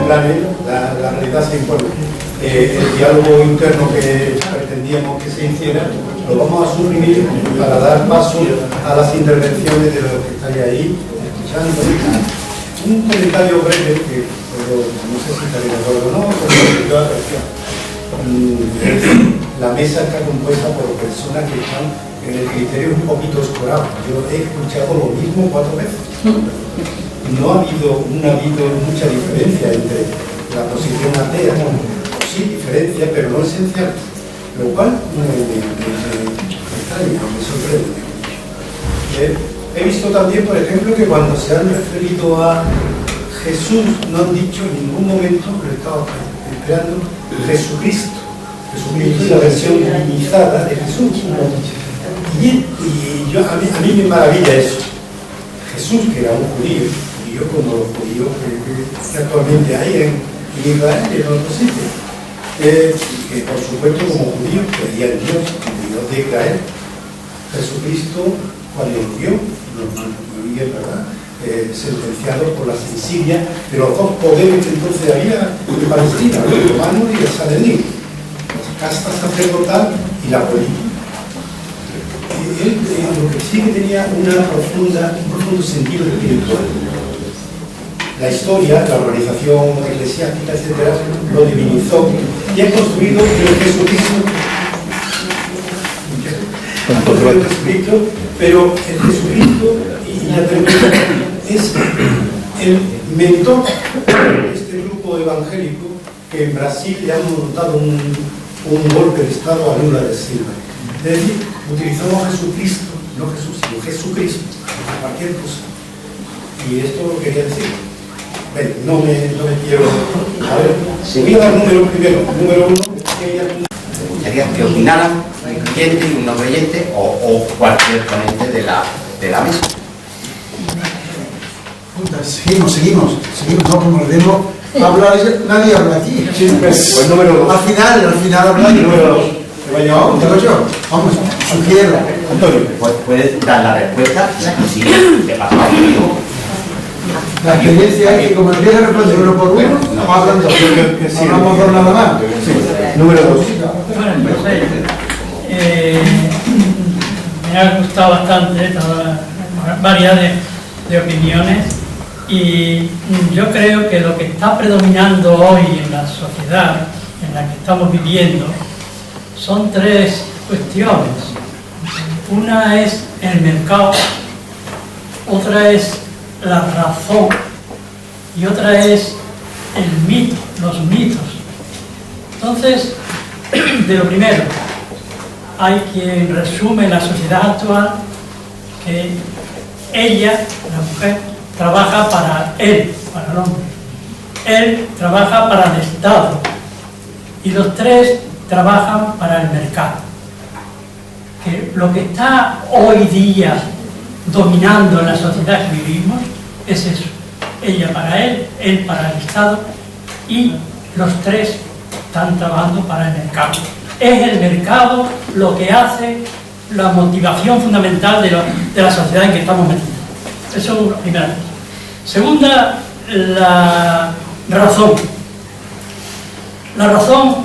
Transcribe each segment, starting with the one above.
plane, la realidad se impone. El diálogo interno que pretendíamos que se hiciera lo vamos a suprimir para dar paso a las intervenciones de los que estáis ahí escuchando. Un comentario breve que no sé si estaréis de acuerdo o no, pero yo aprecio. La mesa está compuesta por personas que están en el criterio un poquito escorado. Yo he escuchado lo mismo 4 veces. No ha habido mucha diferencia entre la posición atea, sí, diferencia, pero no esencial, lo cual me extraña, me sorprende. He visto también, por ejemplo, que cuando se han referido a Jesús no han dicho en ningún momento que le estaba empleando Jesucristo. Jesucristo es la versión divinizada de Jesús. Y yo, a mí me maravilla eso. Jesús, que era un judío como los judíos que actualmente hay en Israel y en otros sitios, que por supuesto como judíos creía en Dios, en Dios de Israel. Jesucristo, cuando murió, ¿verdad? Sentenciado por las insignias de los dos poderes que entonces había en Palestina, el romano y el sanedrín, la casta sacerdotal y la política. Él lo que sí que tenía un profundo sentido espiritual. La historia, la organización eclesiástica, etcétera, lo divinizó y ha construido el Jesucristo. Pero el Jesucristo y la teología es el mentor de este grupo evangélico que en Brasil le han montado un golpe de Estado a Lula da Silva. Es decir, utilizamos a Jesucristo, no Jesús, sino Jesucristo, para cualquier cosa. Y esto lo quería decir. Bueno, no me quiero... A ver, sí. Voy a dar números primero. Número 1, me gustaría que opinaran un creyente y un no creyente o cualquier ponente de la mesa. Seguimos, no como el demo. Nadie habla aquí. Sí, pues número 2. Al final habla y número 2. yo. Vamos, sugiero. Antonio, puedes dar la respuesta y si te pasa conmigo. La experiencia es que como empieza a responder uno por uno, no hablando. Hablamos dos nada más. Número 2. Bueno, entonces, me ha gustado bastante toda la variedad de opiniones y yo creo que lo que está predominando hoy en la sociedad en la que estamos viviendo son 3 cuestiones. Una es el mercado, otra es la razón y otra es el mito, los mitos. Entonces, de lo primero, hay quien resume la sociedad actual que ella, la mujer, trabaja para él, para el hombre. Él trabaja para el Estado y los 3 trabajan para el mercado. Que lo que está hoy día dominando en la sociedad que vivimos es eso. Ella para él para el Estado y los 3 están trabajando para el mercado. Es el mercado lo que hace la motivación fundamental de la sociedad en que estamos metidos. Eso es la primera cosa. Segunda, la razón. La razón,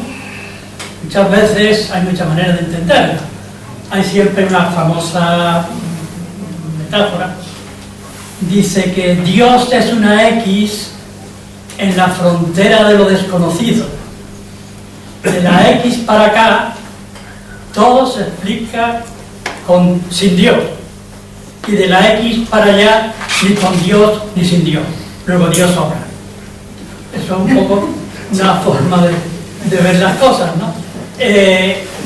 muchas veces hay muchas maneras de entenderla. Hay siempre una famosa metáfora. Dice que Dios es una X en la frontera de lo desconocido. De la X para acá, todo se explica sin Dios. Y de la X para allá, ni con Dios ni sin Dios. Luego Dios obra. Eso es un poco una forma de ver las cosas, ¿no?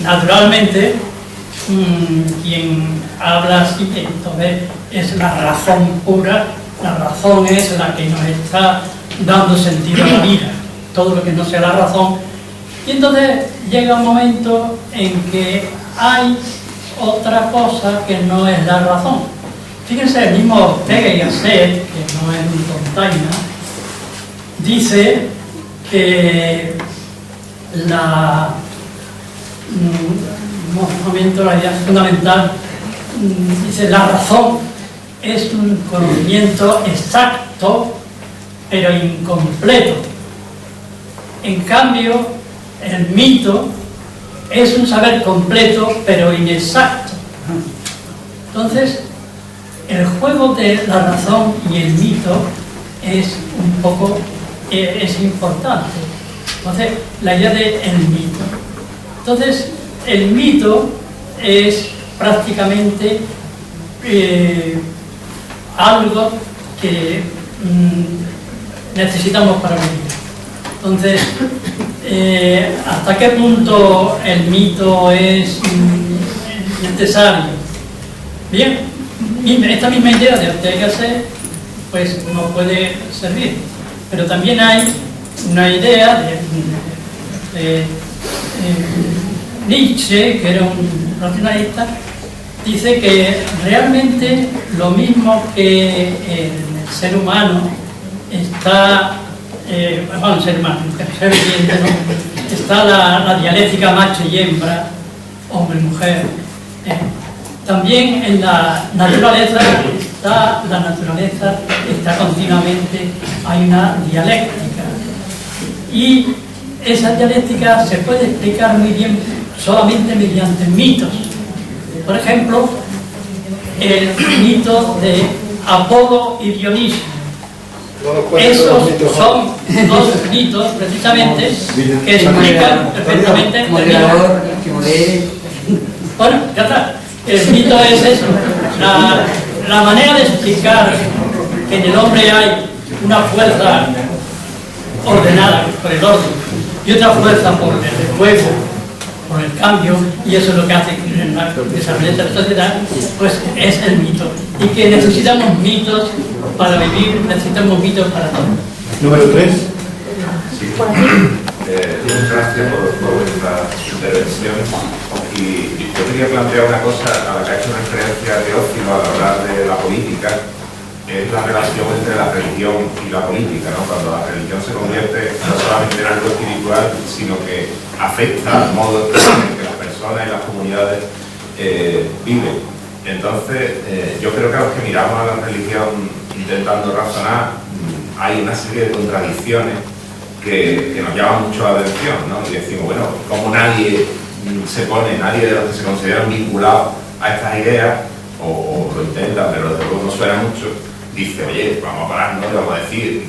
Naturalmente, quien habla así, entonces es la razón pura, la razón es la que nos está dando sentido a la vida. Todo lo que no sea la razón. Y entonces llega un momento en que hay otra cosa que no es la razón. Fíjense, el mismo Ortega y Gasset, que no es un tontaina, dice que la idea fundamental, dice la razón es un conocimiento exacto pero incompleto. En cambio, el mito es un saber completo pero inexacto. Entonces, el juego de la razón y el mito es un poco, es importante. Entonces, la idea del mito. Entonces, el mito es prácticamente algo que necesitamos para vivir. Entonces, ¿hasta qué punto el mito es necesario? Bien, esta misma idea de lo que hay que hacer, pues nos puede servir. Pero también hay una idea de Nietzsche, que era un racionalista, dice que realmente lo mismo que el ser humano está, bueno, ser humano, ser viviente, ¿no? Está la dialéctica macho y hembra, hombre y mujer. También en la naturaleza está continuamente, hay una dialéctica. Y esa dialéctica se puede explicar muy bien solamente mediante mitos. Por ejemplo, el mito de Apolo y Dionisio. Esos son dos mitos, precisamente, que explican perfectamente el mito. Bueno, ya está. El mito es eso. La manera de explicar que en el hombre hay una fuerza ordenada por el orden y otra fuerza por el fuego, por el cambio, y eso es lo que hace desarrollar la sociedad, pues es el mito. Y que necesitamos mitos para vivir, necesitamos mitos para todo. Número 3. Sí. Muchas gracias por vuestra intervención. Y yo quería plantear una cosa a la que ha hecho referencia Teófilo al hablar de la política, es la relación entre la religión y la política, ¿no? Cuando la religión se convierte no solamente en algo espiritual, sino que afecta al modo en que las personas y las comunidades viven. Entonces, yo creo que a los que miramos a la religión intentando razonar, hay una serie de contradicciones que nos llaman mucho la atención, ¿no? Y decimos, bueno, como nadie de los que se consideran vinculados a estas ideas, o lo intentan, pero desde luego no suena mucho, dice, oye, vamos a pararnos y vamos a decir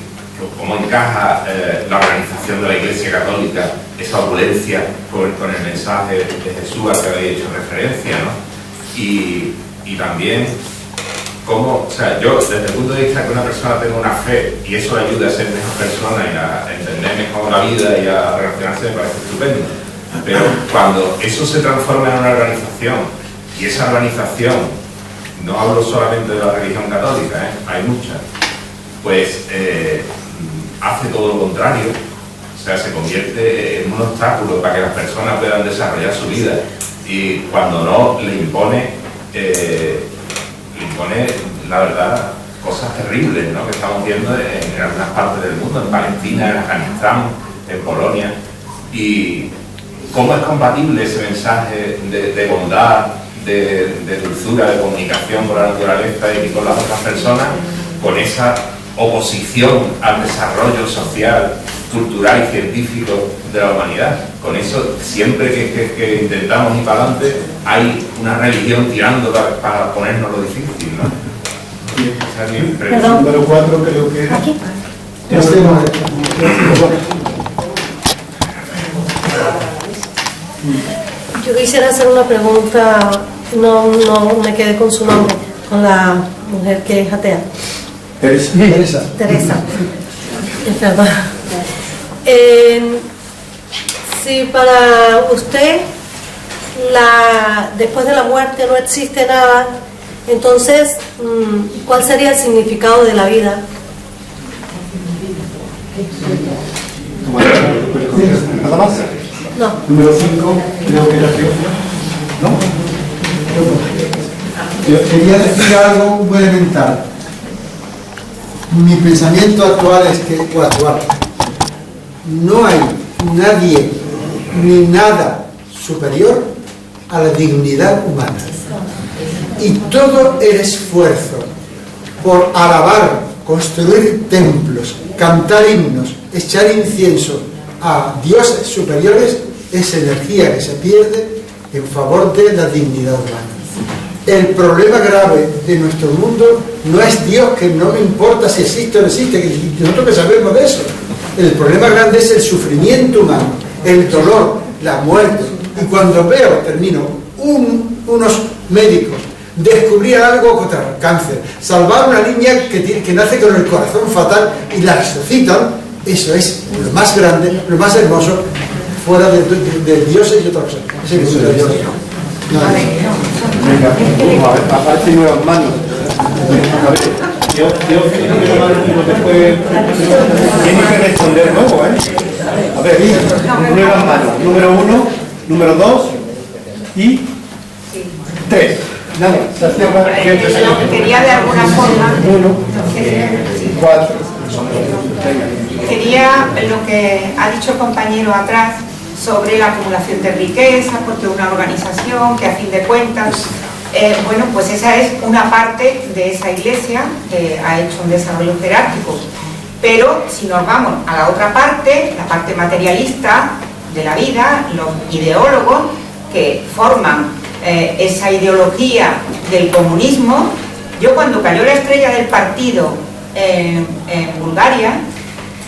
cómo encaja la organización de la Iglesia Católica, esa opulencia con el mensaje de Jesús al que habéis hecho referencia, ¿no? Y también cómo, o sea, yo desde el punto de vista de que una persona tenga una fe y eso le ayude a ser mejor persona y a entender mejor la vida y a relacionarse, me parece estupendo. Pero cuando eso se transforma en una organización, y esa organización, no hablo solamente de la religión católica, hay muchas, pues hace todo lo contrario, o sea, se convierte en un obstáculo para que las personas puedan desarrollar su vida, y cuando no, le impone, la verdad, cosas terribles, ¿no?, que estamos viendo en algunas partes del mundo, en Palestina, en Afganistán, en Polonia. Y cómo es compatible ese mensaje de bondad, de dulzura, de comunicación con la naturaleza y con las otras personas, con esa oposición al desarrollo social, cultural y científico de la humanidad. Con eso, siempre que intentamos ir para adelante, hay una religión tirando para ponernos lo difícil, ¿no? Esa es mi impresión. Número 4 creo que... Aquí. Yo quisiera hacer una pregunta, no me quedé con su nombre, con la mujer que es atea. Teresa. Es verdad. Si para usted después de la muerte no existe nada, entonces, ¿cuál sería el significado de la vida? ¿Nada más? No. Número 5, creo que era Teófilo. ¿No? Yo quería decir algo muy elemental. Mi pensamiento actual es que, no hay nadie ni nada superior a la dignidad humana. Y todo el esfuerzo por alabar, construir templos, cantar himnos, echar incienso a dioses superiores es energía que se pierde en favor de la dignidad humana. El problema grave de nuestro mundo no es Dios, que no me importa si existe o no existe, que nosotros que sabemos de eso. El problema grande es el sufrimiento humano, el dolor, la muerte. Y cuando veo, termino, unos médicos descubrir algo contra el cáncer, salvar a una niña que nace con el corazón fatal y la resucitan, eso es lo más grande, lo más hermoso, fuera de dioses y otras cosas. Ese es el mundo de Dios. Venga, vamos a ver, aparte nuevas manos. A ver, yo primero mano y después tiene que responder luego, ¿eh? A ver, nuevas manos. Número 1, número 2 y 3. Nada, se cierra. Quería de alguna forma. 1, 4. Quería lo que ha dicho el compañero atrás sobre la acumulación de riqueza, porque una organización que a fin de cuentas, bueno, pues esa es una parte de esa iglesia que ha hecho un desarrollo jerárquico. Pero si nos vamos a la otra parte, la parte materialista de la vida, los ideólogos que forman esa ideología del comunismo, yo cuando cayó la estrella del partido en Bulgaria,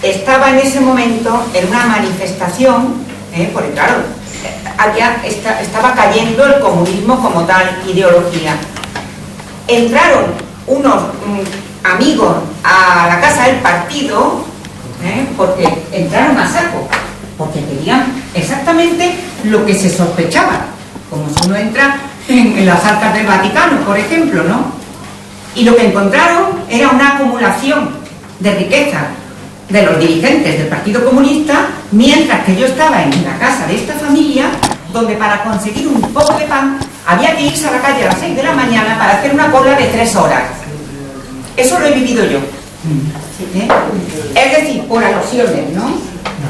estaba en ese momento en una manifestación, porque claro, estaba cayendo el comunismo como tal ideología. Entraron unos amigos a la casa del partido, porque entraron a saco, porque querían exactamente lo que se sospechaba, como si uno entra en las arcas del Vaticano, por ejemplo, ¿no? Y lo que encontraron era una acumulación de riqueza de los dirigentes del Partido Comunista, mientras que yo estaba en la casa de esta familia, donde para conseguir un poco de pan había que irse a la calle a las 6 de la mañana para hacer una cola de 3 horas. Eso lo he vivido yo. Es decir, por alusiones, ¿no?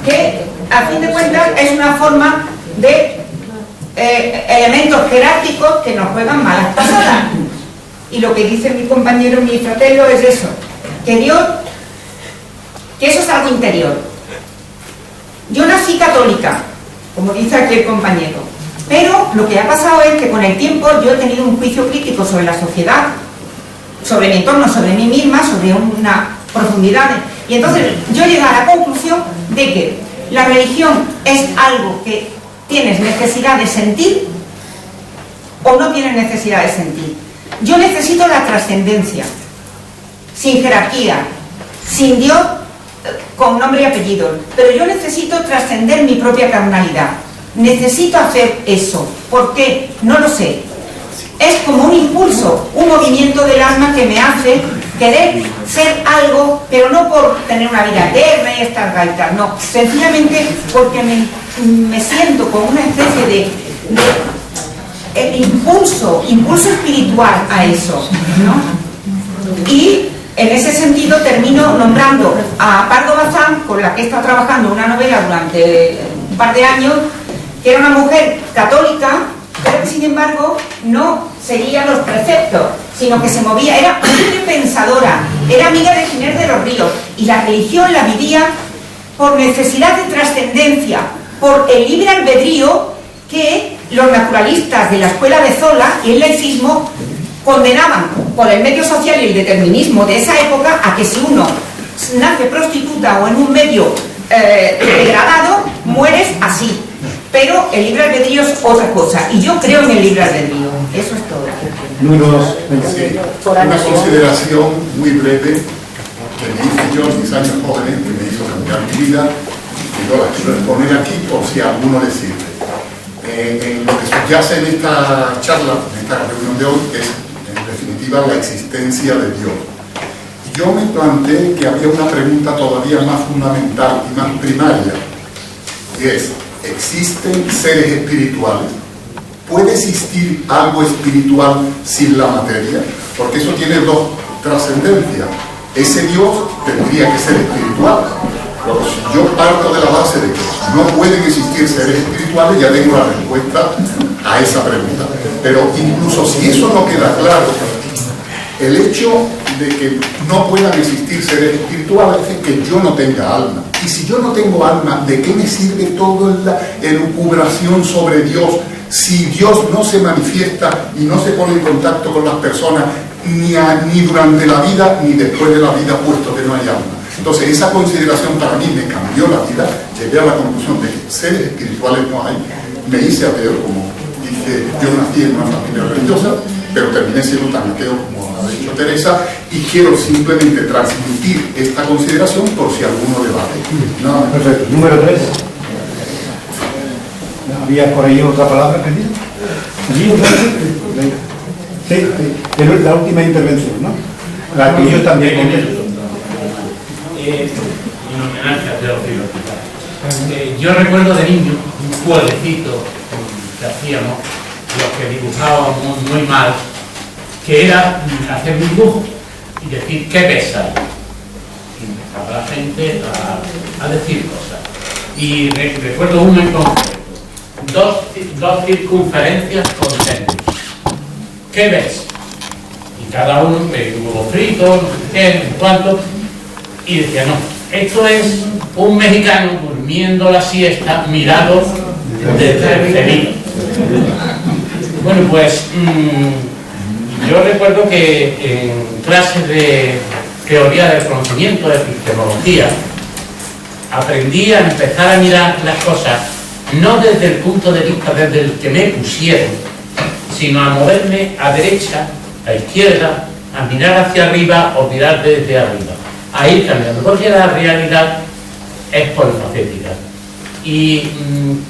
Que a fin de cuentas es una forma de elementos jerárquicos que nos juegan malas pasadas. Y lo que dice mi compañero, mi fratello, es eso, que Dios, que eso es algo interior. Yo nací católica, como dice aquí el compañero, pero lo que ha pasado es que con el tiempo yo he tenido un juicio crítico sobre la sociedad, sobre mi entorno, sobre mí misma, sobre una profundidad, y entonces yo llegué a la conclusión de que la religión es algo que tienes necesidad de sentir o no tienes necesidad de sentir. Yo necesito la trascendencia, sin jerarquía, sin Dios con nombre y apellido, pero yo necesito trascender mi propia carnalidad. Necesito hacer eso. ¿Por qué? No lo sé. Es como un impulso, un movimiento del alma que me hace querer ser algo, pero no por tener una vida eterna y estar gaitas, no, sencillamente porque me siento con una especie de impulso espiritual a eso, ¿no? Y en ese sentido termino nombrando a Pardo Bazán, con la que he estado trabajando una novela durante un par de años, que era una mujer católica, pero que sin embargo no seguía los preceptos, sino que se movía, era libre pensadora, era amiga de Ginés de los Ríos, y la religión la vivía por necesidad de trascendencia, por el libre albedrío que los naturalistas de la escuela de Zola y el laicismo condenaban por el medio social y el determinismo de esa época a que si uno nace prostituta o en un medio degradado, mueres así. Pero el libre albedrío es otra cosa, y yo creo en el libre albedrío. Eso es todo. Sí, una consideración muy breve que me hice yo en mis años jóvenes, que me hizo cambiar mi vida, y yo la quiero exponer aquí por si a alguno le sirve. En lo que subyace en esta charla, en esta reunión de hoy, es en definitiva la existencia de Dios. Yo me planteé que había una pregunta todavía más fundamental y más primaria, y es: ¿existen seres espirituales? ¿Puede existir algo espiritual sin la materia? Porque eso tiene dos trascendencias. Ese Dios tendría que ser espiritual. Pero si yo parto de la base de que no pueden existir seres espirituales, ya tengo la respuesta a esa pregunta. Pero incluso si eso no queda claro, el hecho de que no puedan existir seres espirituales es que yo no tenga alma. Y si yo no tengo alma, ¿de qué me sirve toda la elucubración sobre Dios? Si Dios no se manifiesta y no se pone en contacto con las personas ni durante la vida ni después de la vida, puesto que no hay alma. Entonces esa consideración para mí me cambió la vida. Llegué a la conclusión de que seres espirituales no hay. Me hice ateo, como dije, yo nací en una familia religiosa, pero terminé siendo tan ateo como ha dicho Teresa, y quiero simplemente transmitir esta consideración por si alguno debate. Nada más. Perfecto. Número 3. ¿Había por ahí otra palabra que dice? Sí, es la última intervención, ¿no? La que yo también contesto. En homenaje a Teófilo. Yo recuerdo de niño un pueblecito que hacíamos, los que dibujábamos muy mal, que era hacer un dibujo y decir ¿qué pesa? Y empezaba la gente a decir cosas. Y recuerdo uno en concreto, dos circunferencias concéntricas. ¿Qué ves? Y cada uno, huevo frito, no sé qué, no sé cuánto, y decía, no, esto es un mexicano durmiendo la siesta mirado desde el cenit. Bueno, pues yo recuerdo que en clases de teoría del conocimiento, de epistemología, aprendí a empezar a mirar las cosas no desde el punto de vista desde el que me pusieron, sino a moverme a derecha, a izquierda, a mirar hacia arriba o mirar desde arriba, a ir cambiando, porque la realidad es polifacética. Y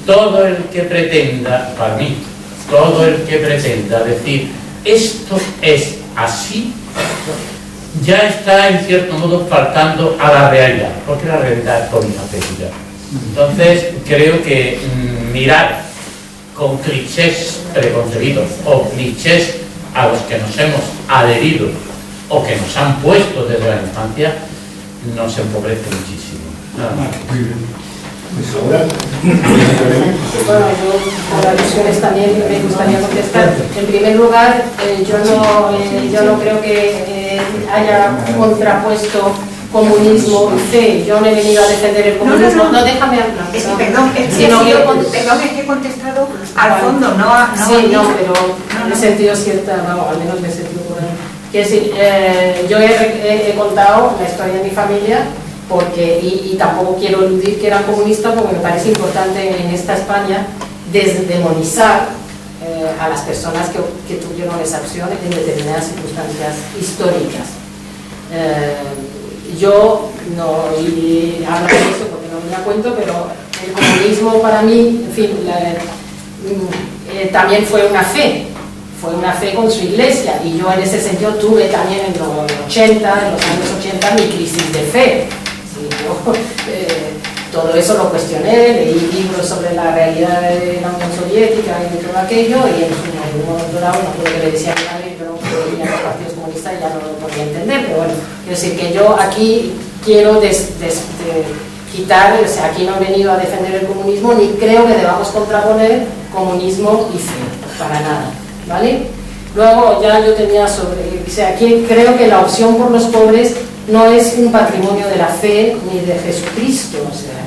todo el que pretenda, para mí, todo el que pretenda decir esto es así, ya está en cierto modo faltando a la realidad, porque la realidad es polifacética. Entonces creo que mirar con clichés preconcebidos o clichés a los que nos hemos adherido o que nos han puesto desde la infancia nos empobrece muchísimo. Nada más. Bueno, yo por alusiones también me gustaría contestar. En primer lugar, yo no creo que haya contrapuesto comunismo y fe. Yo no he venido a defender el comunismo. No, déjame hablar. Perdón, es que he contestado al fondo, no sí, no, pero en ese sentido cierta, vamos, al menos me he sentido por ahí. Quiero decir, yo he contado la historia de mi familia porque, y tampoco quiero eludir que era comunista porque me parece importante en esta España desdemonizar a las personas que tuvieron esa opción en determinadas circunstancias históricas. Yo no hablo de eso porque no me da cuenta, pero el comunismo para mí, en fin, también fue una fe con su iglesia, y yo en ese sentido tuve también en los años 80 mi crisis de fe. Sí, yo, todo eso lo cuestioné, leí libros sobre la realidad de la Unión Soviética y de todo aquello, y en un momento dado no pude que le decía a mi madre, yo no creía en los partidos comunistas y ya no lo podía entender, pero bueno, quiero decir que yo aquí quiero quitar, o sea, aquí no he venido a defender el comunismo, ni creo que debamos contraponer comunismo y fe, para nada, ¿vale? Luego ya yo tenía o sea, aquí creo que la opción por los pobres no es un patrimonio de la fe ni de Jesucristo, o sea,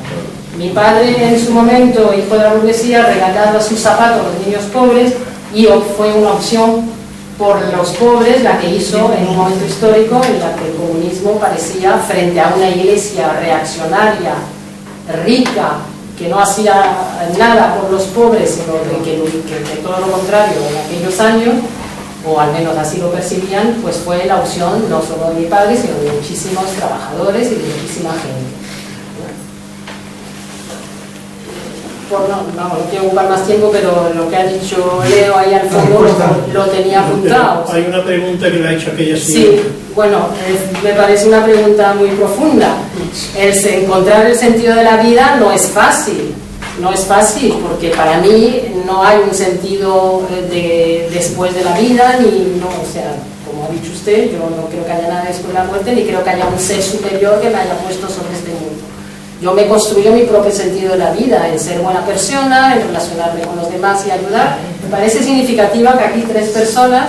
mi padre en su momento, hijo de la burguesía, regalaba sus zapatos a los niños pobres y fue una opción por los pobres la que hizo en un momento histórico en la que el comunismo parecía, frente a una iglesia reaccionaria, rica, que no hacía nada por los pobres, sino que todo lo contrario en aquellos años, o al menos así lo percibían, pues fue la opción no solo de mi padre, sino de muchísimos trabajadores y de muchísima gente. No quiero ocupar más tiempo, pero lo que ha dicho Leo ahí al fondo lo tenía apuntado. Hay una pregunta que le ha hecho aquella señora. Sí, bueno, me parece una pregunta muy profunda. Encontrar el sentido de la vida no es fácil, porque para mí no hay un sentido después de la vida, o sea, como ha dicho usted, yo no creo que haya nada después de la muerte, ni creo que haya un ser superior que me haya puesto sobre este mundo. Yo me construyo mi propio sentido de la vida, en ser buena persona, en relacionarme con los demás y ayudar. Me parece significativa que aquí 3 personas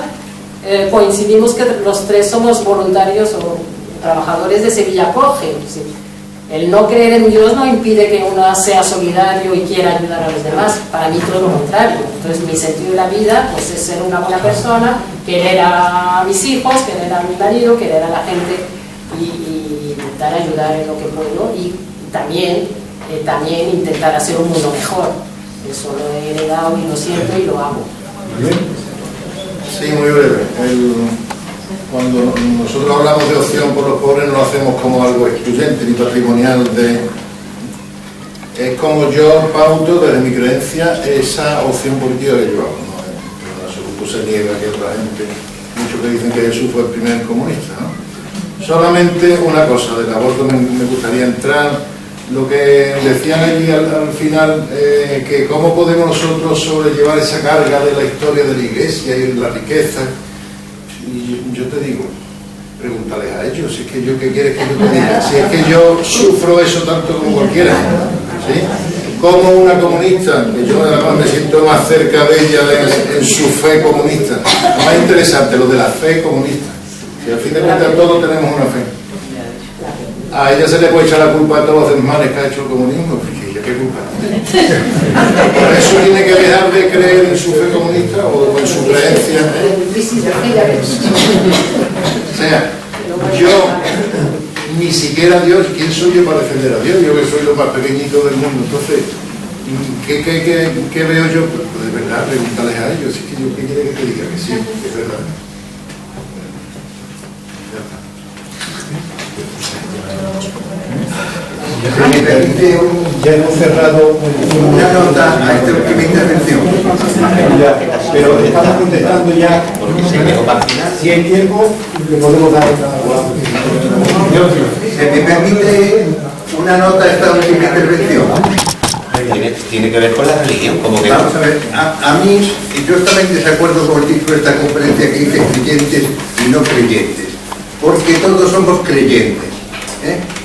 coincidimos que los 3 somos voluntarios o trabajadores de Sevilla Coge. ¿Sí? El no creer en Dios no impide que uno sea solidario y quiera ayudar a los demás, para mí todo lo contrario. Entonces mi sentido de la vida pues, es ser una buena persona, querer a mis hijos, querer a mi marido, querer a la gente y intentar ayudar en lo que puedo y también intentar hacer un mundo mejor. Eso lo he heredado y lo siento y lo hago. Sí, muy breve. Cuando nosotros hablamos de opción por los pobres no lo hacemos como algo excluyente ni patrimonial. Es como yo pauto desde mi creencia esa opción política que yo hago. ¿No? En absoluto se niega que otra gente, muchos que dicen que Jesús fue el primer comunista, ¿no? Solamente una cosa, del aborto me gustaría entrar. Lo que decían allí al final, que cómo podemos nosotros sobrellevar esa carga de la historia de la Iglesia y de la riqueza. Y yo te digo, pregúntales a ellos, si es que yo, ¿qué quieres que yo te diga? Si es que yo sufro eso tanto como cualquiera, ¿sí? Como una comunista, que yo además me siento más cerca de ella en su fe comunista. Lo más interesante, lo de la fe comunista. Si al fin de cuentas todos tenemos una fe. A ella se le puede echar la culpa de todos los desmanes que ha hecho el comunismo, porque ella qué culpa tiene. Por eso tiene que dejar de creer en su fe comunista o en su creencia. O sea, yo, ni siquiera Dios, ¿quién soy yo para defender a Dios? Yo que soy lo más pequeñito del mundo. Entonces, ¿qué veo yo? Pues de verdad, pregúntales a ellos. ¿Qué quiere que te diga? Que sí, que es verdad. Si me permite, ya hemos cerrado una nota a esta última intervención. Pero estamos contestando ya. Si hay tiempo, le podemos dar otra. Se me permite una nota a esta última intervención. Tiene que ver con la religión, como que... Vamos a ver, a mí, yo estaba en desacuerdo con el título de esta conferencia que dice creyentes y no creyentes, porque todos somos creyentes.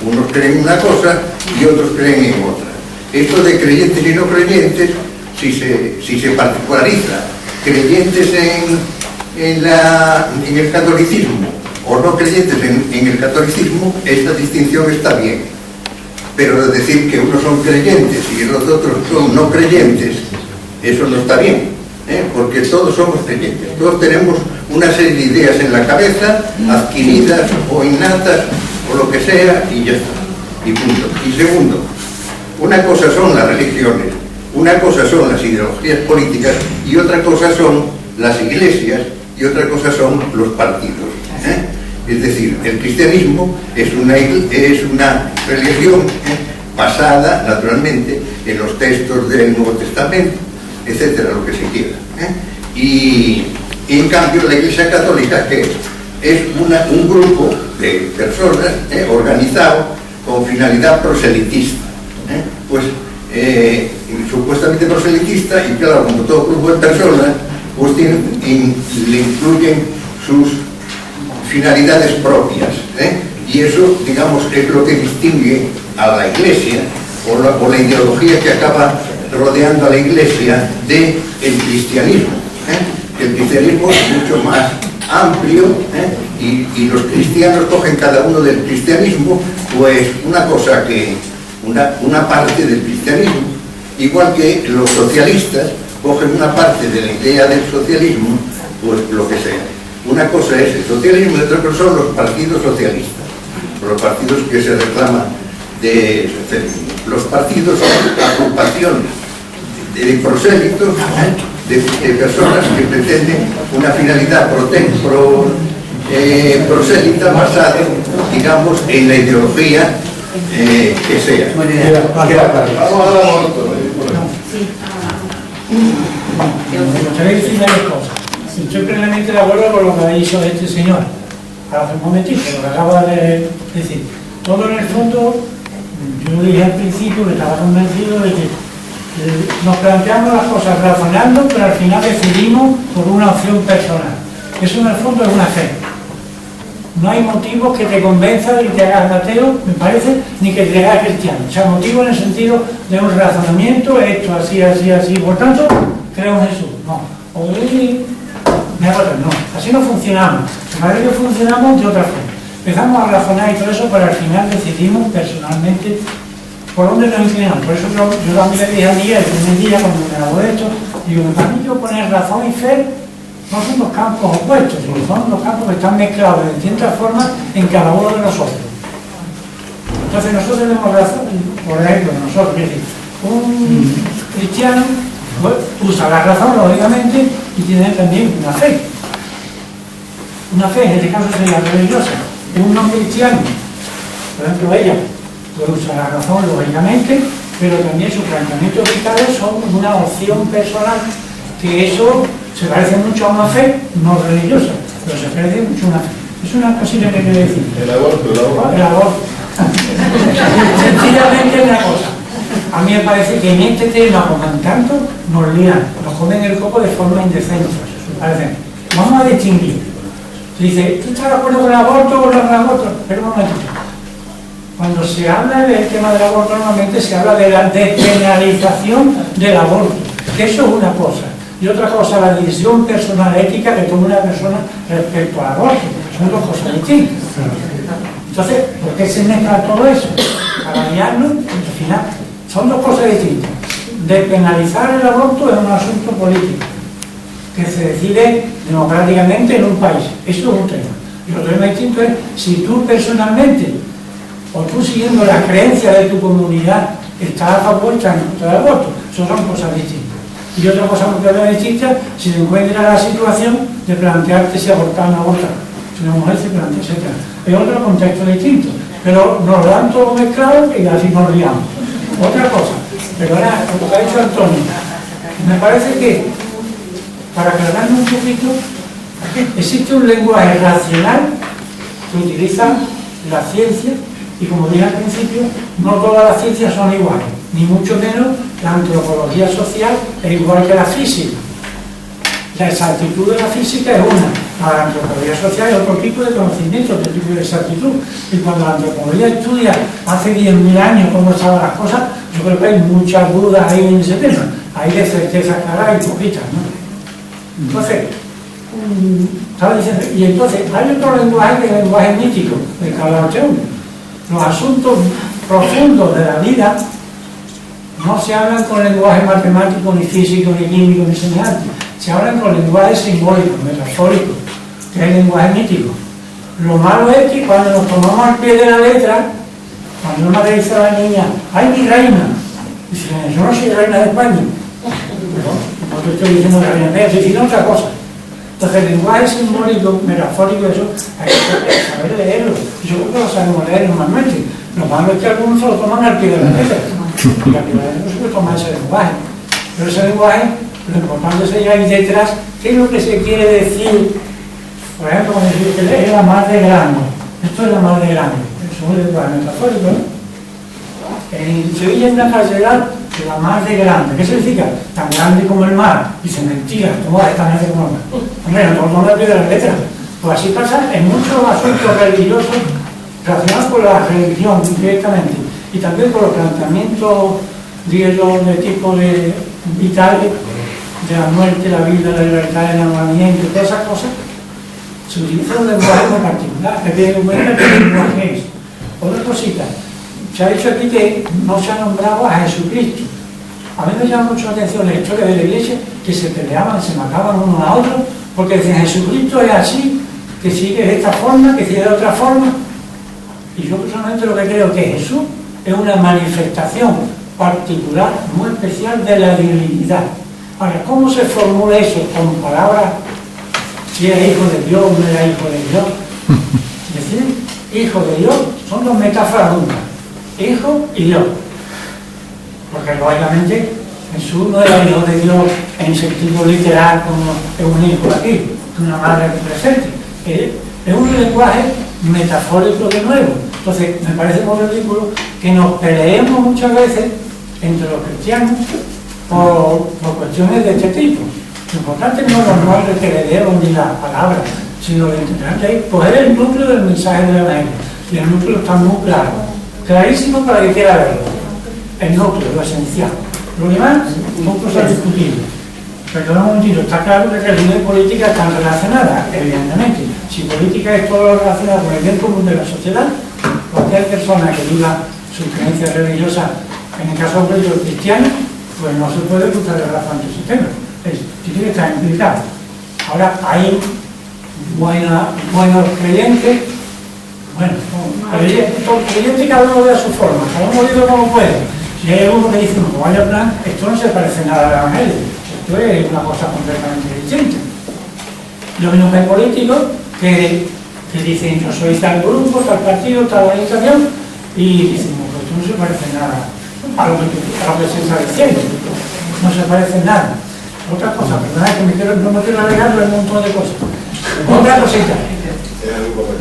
Unos creen en una cosa y otros creen en otra. Esto de creyentes y no creyentes, si se particulariza, creyentes en el catolicismo o no creyentes en el catolicismo, esta distinción está bien. Pero decir que unos son creyentes y los otros son no creyentes, eso no está bien, porque todos somos creyentes. Todos tenemos una serie de ideas en la cabeza, adquiridas o innatas, o lo que sea, y ya está, y punto. Y segundo, una cosa son las religiones, una cosa son las ideologías políticas y otra cosa son las iglesias y otra cosa son los partidos. Es decir, el cristianismo es una religión basada naturalmente en los textos del Nuevo Testamento, etcétera, lo que se quiera. Y en cambio la Iglesia Católica, que es un grupo de personas organizado con finalidad proselitista, pues supuestamente proselitista, y claro, como todo grupo de personas, pues le incluyen sus finalidades propias, y eso, digamos, es lo que distingue a la Iglesia o la ideología que acaba rodeando a la Iglesia del cristianismo. El cristianismo es mucho más amplio, y los cristianos cogen cada uno del cristianismo pues una parte del cristianismo, igual que los socialistas cogen una parte de la idea del socialismo, pues lo que sea. Una cosa es el socialismo y otra cosa son los partidos socialistas, los partidos que se reclaman de socialismo. Los partidos son agrupaciones de prosélitos, de personas que pretenden una finalidad prosélita basada, digamos, en la ideología que sea. Vamos a dar aborto. Me gustaría decir varias cosas. Estoy plenamente de acuerdo con lo que ha dicho este señor hace un momentito, lo que acaba de decir. Todo en el fondo, yo dije al principio que estaba convencido de que nos planteamos las cosas razonando, pero al final decidimos por una opción personal. Eso en el fondo es una fe. No hay motivos que te convenzan y te hagas ateo, me parece, ni que te hagas cristiano. O sea, motivo en el sentido de un razonamiento, esto así, así, así. Por tanto, creo en Jesús. No. O no, así no funcionamos. Me parece que funcionamos de otra forma. empezamos a razonar y todo eso, pero al final decidimos personalmente por dónde nos inclinamos. Por eso yo también le dije a Miguel el primer día cuando me grabó esto, digo, para mí yo poner razón y fe no son dos campos opuestos, sino son dos campos que están mezclados de distintas formas en cada uno de nosotros. Entonces nosotros tenemos razón, por ejemplo, nosotros, es decir, un cristiano usa la razón, lógicamente, y tiene también una fe. Una fe, en este caso sería religiosa. Un no cristiano, por ejemplo, ella puede usar la razón, lógicamente, pero también sus planteamientos vitales son una opción personal, que eso se parece mucho a una fe no religiosa, pero se parece mucho a una fe. Es una cosita que quiero decir. El aborto. El aborto. Sencillamente una cosa. A mí me parece que en este tema, como en tanto, nos lían, nos comen el coco de forma indecente. Parece. Vamos a distinguir. Se dice, ¿tú estás de acuerdo con el aborto o con el aborto? Pero un momentito. Cuando se habla del tema del aborto, normalmente se habla de la despenalización del aborto, que eso es una cosa. Y otra cosa, la decisión personal ética que toma una persona respecto al aborto. Son dos cosas distintas. Entonces, ¿por qué se mezcla todo eso? Para guiarnos, al final, son dos cosas distintas. Despenalizar el aborto es un asunto político, que se decide democráticamente en un país. Eso es un tema. Y otro tema distinto es, si tú personalmente, o tú siguiendo las creencias de tu comunidad, estás a favor o estás en contra del aborto. Eso son cosas distintas. Y otra cosa muy distinta, si te encuentras la situación de plantearte si abortar o no abortar. Si una mujer se plantea, etc. Es otro contexto distinto. Pero nos lo dan todo mezclado y así nos liamos. Otra cosa, pero ahora, como ha dicho Antonio, me parece que, para aclararme un poquito, existe un lenguaje racional que utiliza la ciencia, y como dije al principio, no todas las ciencias son iguales, ni mucho menos la antropología social es igual que la física. La exactitud de la física es una, la antropología social es otro tipo de conocimiento, otro tipo de exactitud. Y cuando la antropología estudia hace 10.000 años cómo estaban las cosas, yo creo que hay muchas dudas ahí en ese tema. Hay de certeza clara y poquitas, ¿no? Entonces, estaba diciendo, y entonces hay otro lenguaje que es el lenguaje mítico de Carl Jung. Los asuntos profundos de la vida no se hablan con lenguaje matemático, ni físico, ni químico, ni semejante. Se hablan con lenguaje simbólico, metafórico, que es el lenguaje mítico. Lo malo es que cuando nos tomamos al pie de la letra, cuando una le dice a la niña, ¡ay, mi reina! Dice, yo no soy reina de España. No te estoy diciendo que reina, estoy diciendo otra cosa. Entonces el lenguaje simbólico, metafórico, eso hay que saber leerlo. Yo creo que lo sabemos leer normalmente. Lo malo es que algunos se lo toman al pie de la letra. Porque al pie de la letra no se puede tomar ese lenguaje. Pero ese lenguaje, lo importante es que hay detrás, ¿qué es lo que se quiere decir? Por ejemplo, cuando se dice que es la mar de grande. Esto es la mar de grande. Eso es un lenguaje metafórico, ¿no? En Sevilla hay una catedral, la mar de grande. ¿Qué significa? Tan grande como el mar. Dice, mentira, ¿cómo es tan grande como el mar? Hombre, no todos los de la letra. Pues así pasa en muchos asuntos religiosos relacionados con la religión directamente. Y también con los planteamientos, digo yo, de tipo de vitales, de la muerte, la vida, la libertad, el enamoramiento, todas esas cosas. Se utiliza un lenguaje muy particular. Hay que tener en cuenta qué lenguaje es. Otra cosita. Se ha dicho aquí que no se ha nombrado a Jesucristo. A mí me llama mucho la atención la historia de la iglesia, que se peleaban, se mataban unos a otros, porque decían, Jesucristo es así, que sigue de esta forma, que sigue de otra forma. Y yo personalmente lo que creo que Jesús es una manifestación particular, muy especial de la divinidad. Ahora, ¿cómo se formula eso? Con palabras, si era hijo de Dios, no era hijo de Dios. Es decir, hijo de Dios son dos metáforas juntas. Hijo y Dios. Porque lógicamente Jesús no era hijo de Dios en sentido literal como es un hijo aquí, una madre presente. Es un lenguaje metafórico de nuevo. Entonces me parece muy ridículo que nos peleemos muchas veces entre los cristianos por cuestiones de este tipo. Lo importante no es los nombres que le dieron ni las palabras, sino lo importante es coger el núcleo del mensaje del Evangelio. Y el núcleo está muy claro. Clarísimo para que quiera verlo. El núcleo, lo esencial. Lo demás son cosas discutibles. Perdona un momentito, está claro que religión y política están relacionadas, evidentemente. Si política es todo lo relacionado con el bien común de la sociedad, cualquier persona que viva sus creencias religiosas, en el caso de los cristianos, pues no se puede cruzar el brazo ante ese tema. Tiene que estar implicado. Ahora, hay buenos creyentes, bueno, creyentes cada uno de su forma, cada uno vive como puede. Si hay alguno que dice, no, vaya plan, esto no se parece nada al Evangelio, esto es una cosa completamente distinta. Lo mismo que hay políticos que dicen, yo soy tal grupo, tal partido, tal organización, y dicen, pues esto no se parece nada a lo que se está diciendo, no se parece nada. Otra cosa, perdona que no me quiero alegar de un montón de cosas. Otra cosita.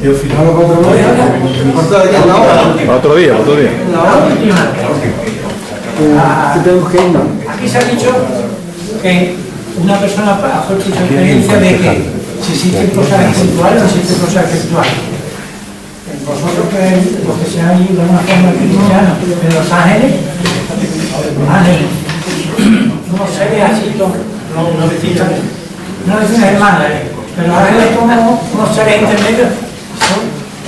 Y al final lo Otro día. La última. Aquí se ha dicho que una persona ha puesto su experiencia de que si existen cosas espirituales o no existen cosas espirituales. Vosotros que los que se han ido de una forma cristiana de los ángeles, no seres así, no decimos hermanas, pero ángeles como unos seres intermedios.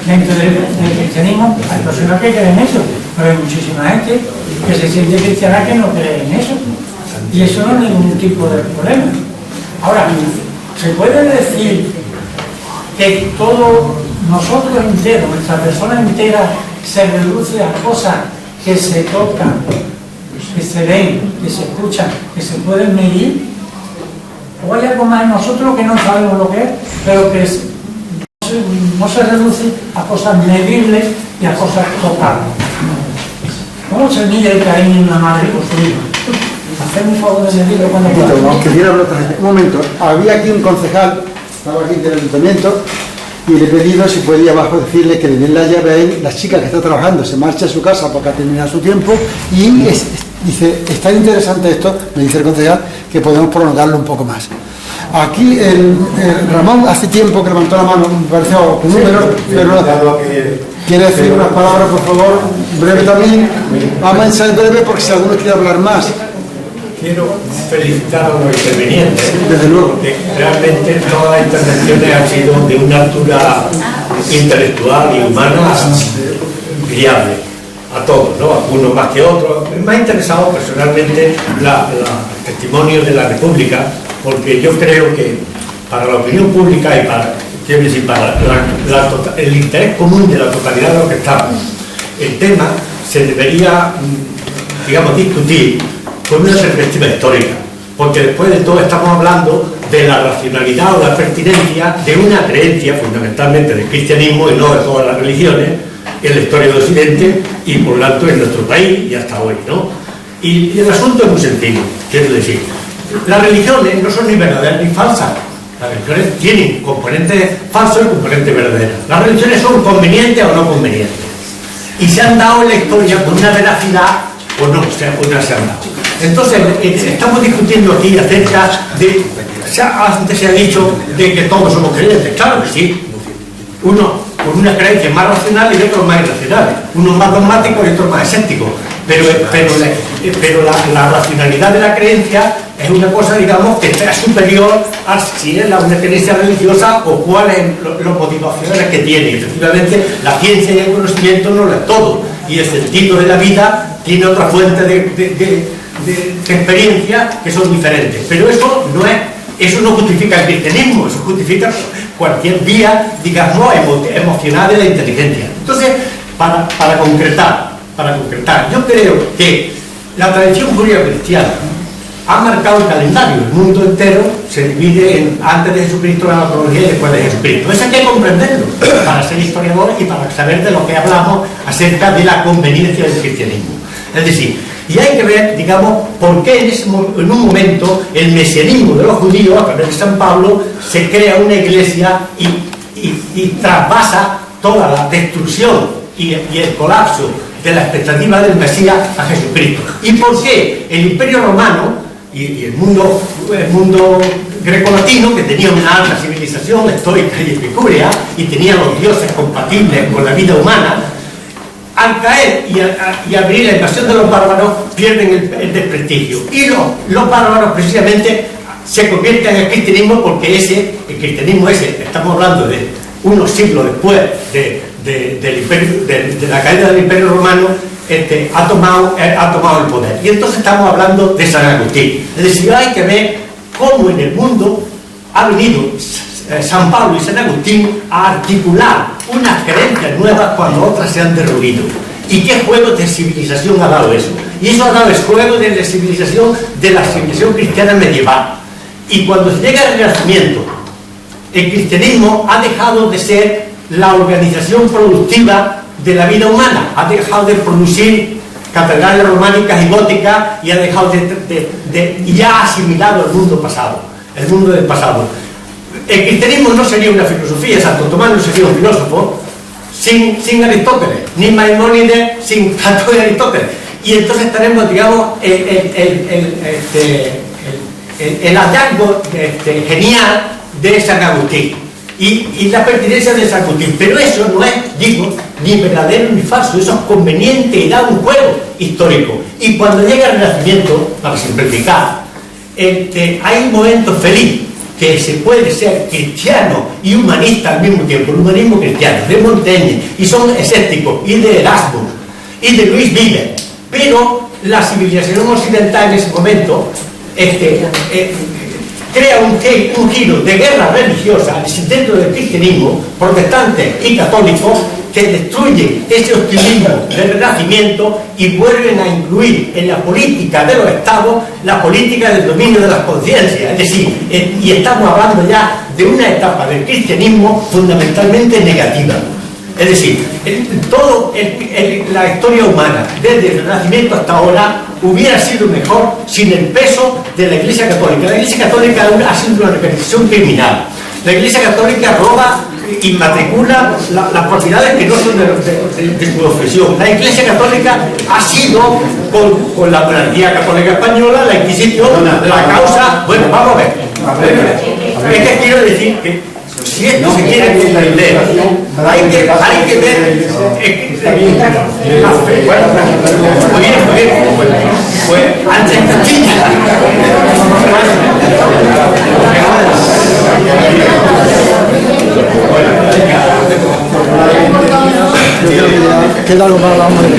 Dentro del cristianismo hay personas que creen eso, pero hay muchísima gente que se siente cristiana que no cree en eso, y eso no es ningún tipo de problema. Ahora, ¿se puede decir que todo nosotros enteros, nuestra persona entera, se reduce a cosas que se tocan, que se ven, que se escuchan, que se pueden medir? ¿O hay algo más en nosotros que no sabemos lo que es, pero que no se reduce a cosas medibles y a cosas tocables? ¿Cómo se mide el cariño de una madre por su hijo? Hacemos un favor de medirlo cuando pueda. Un momento, había aquí un concejal, estaba aquí del ayuntamiento, y le he pedido si podía abajo decirle que le den la llave a él, la chica que está trabajando se marcha a su casa porque ha terminado su tiempo, y dice, es tan interesante esto, me dice el concejal, que podemos prolongarlo un poco más. Aquí Ramón hace tiempo que levantó la mano, me pareció con números, pero quiere decir unas palabras, por favor, breve también. Vamos a ser breve porque si alguno quiere hablar más. Quiero felicitar a los intervinientes. Desde luego. Porque realmente todas las intervenciones han sido de una altura intelectual y humana viable. A todos, ¿no? Algunos más que otros. Me ha interesado personalmente el testimonio de la República, porque yo creo que para la opinión pública y para el interés común de la totalidad de los que estamos, el tema se debería, digamos, discutir con una perspectiva histórica, porque después de todo estamos hablando de la racionalidad o la pertinencia de una creencia fundamentalmente del cristianismo y no de todas las religiones en la historia de Occidente y por lo tanto en nuestro país y hasta hoy, ¿no? Y el asunto es muy sencillo, quiero decir, las religiones no son ni verdaderas ni falsas. Las religiones tienen componentes falsos y componentes verdaderos. Las religiones son convenientes o no convenientes. Y se han dado en la historia con una veracidad o no, o sea, otras se han dado. Entonces, estamos discutiendo aquí acerca de, antes se ha dicho de que todos somos creyentes. Claro que sí. Uno con una creencia más racional y otros más irracionales. Unos más dogmáticos y otros más escépticos. Pero la racionalidad de la creencia es una cosa, digamos, que es superior a si es una creencia religiosa o cuáles son las motivaciones que tiene. Efectivamente, la ciencia y el conocimiento no lo es todo. Y el sentido de la vida tiene otra fuente de experiencia que son diferentes. Pero eso no justifica el cristianismo, eso justifica cualquier vía, digamos, emocional de la inteligencia. Entonces, para concretar, yo creo que la tradición judío-cristiana ha marcado el calendario. El mundo entero se divide en antes de Jesucristo la antropología y después de Jesucristo. Eso hay que comprenderlo para ser historiador y para saber de lo que hablamos acerca de la conveniencia del cristianismo. Es decir, y hay que ver, digamos, por qué en un momento el mesianismo de los judíos, a través de San Pablo, se crea una iglesia y trasvasa toda la destrucción y el colapso de la expectativa del Mesías a Jesucristo. ¿Y por qué el Imperio Romano y el mundo grecolatino, que tenía una alta civilización estoica y epicúrea y tenía los dioses compatibles con la vida humana, al caer y abrir la invasión de los bárbaros, pierden el desprestigio? Y los bárbaros precisamente se convierte en el cristianismo porque el cristianismo estamos hablando de unos siglos después de la caída del Imperio Romano, ha tomado el poder. Y entonces estamos hablando de San Agustín. Es decir, hay que ver cómo en el mundo ha venido San Pablo y San Agustín a articular unas creencias nuevas cuando otras se han derruido. ¿Y qué juego de civilización ha dado eso? Y eso ha dado el juego de la civilización cristiana medieval. Y cuando se llega al Renacimiento, el cristianismo ha dejado de ser la organización productiva de la vida humana, ha dejado de producir catedrales románicas y góticas y ha dejado y ha asimilado el mundo pasado, el mundo del pasado. El cristianismo no sería una filosofía, Santo Tomás no sería un filósofo sin Aristóteles, ni Maimónides sin Platón y Aristóteles. Y entonces tenemos, digamos, el hallazgo genial de San Agustín y la pertinencia de San Agustín. Pero eso no es, digo, ni verdadero ni falso, eso es conveniente y da un juego histórico. Y cuando llega el Renacimiento, para simplificar, hay un momento feliz que se puede ser cristiano y humanista al mismo tiempo, el humanismo cristiano, de Montaigne, y son escépticos, y de Erasmus, y de Luis Vives. Pero la civilización occidental en ese momento crea un giro de guerra religiosa dentro del cristianismo, protestantes y católicos, que destruyen ese optimismo del Renacimiento y vuelven a incluir en la política de los estados la política del dominio de las conciencias. Es decir, y estamos hablando ya de una etapa del cristianismo fundamentalmente negativa. Es decir, la historia humana, desde el Renacimiento hasta ahora, hubiera sido mejor sin el peso de la Iglesia Católica. La Iglesia Católica ha sido una organización criminal. La Iglesia Católica roba, inmatricula las propiedades que no son de su profesión. La Iglesia Católica ha sido, con la monarquía católica española, la Inquisición, la causa... Bueno, vamos a ver. Es que quiero decir que si esto se quiere comprender, hay que ver... Muy bien. Pues antes Castilla. Queda lo más, vamos a ver.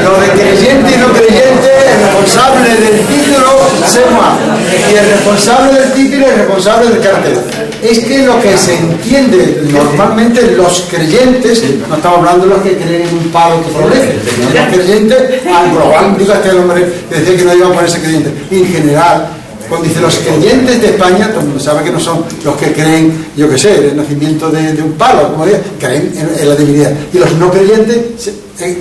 Lo de creyente y no creyente, el responsable del título se mueve. Y el responsable del título es el responsable del cartel. Es que lo que se entiende normalmente los creyentes, no estamos hablando de los que creen en un palo que florece, los creyentes, al global, digo este hombre que decía que no iba a ponerse creyente, en general. Cuando dice los creyentes de España, todo el mundo sabe que no son los que creen, yo qué sé, en el nacimiento de un palo, como diga, creen en la divinidad. Y los no creyentes,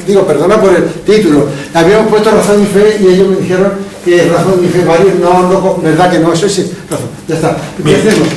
digo, perdona por el título, habíamos puesto razón y fe y ellos me dijeron que razón y fe varios, no, verdad que no, eso es razón. Ya está. ¿Qué hacemos?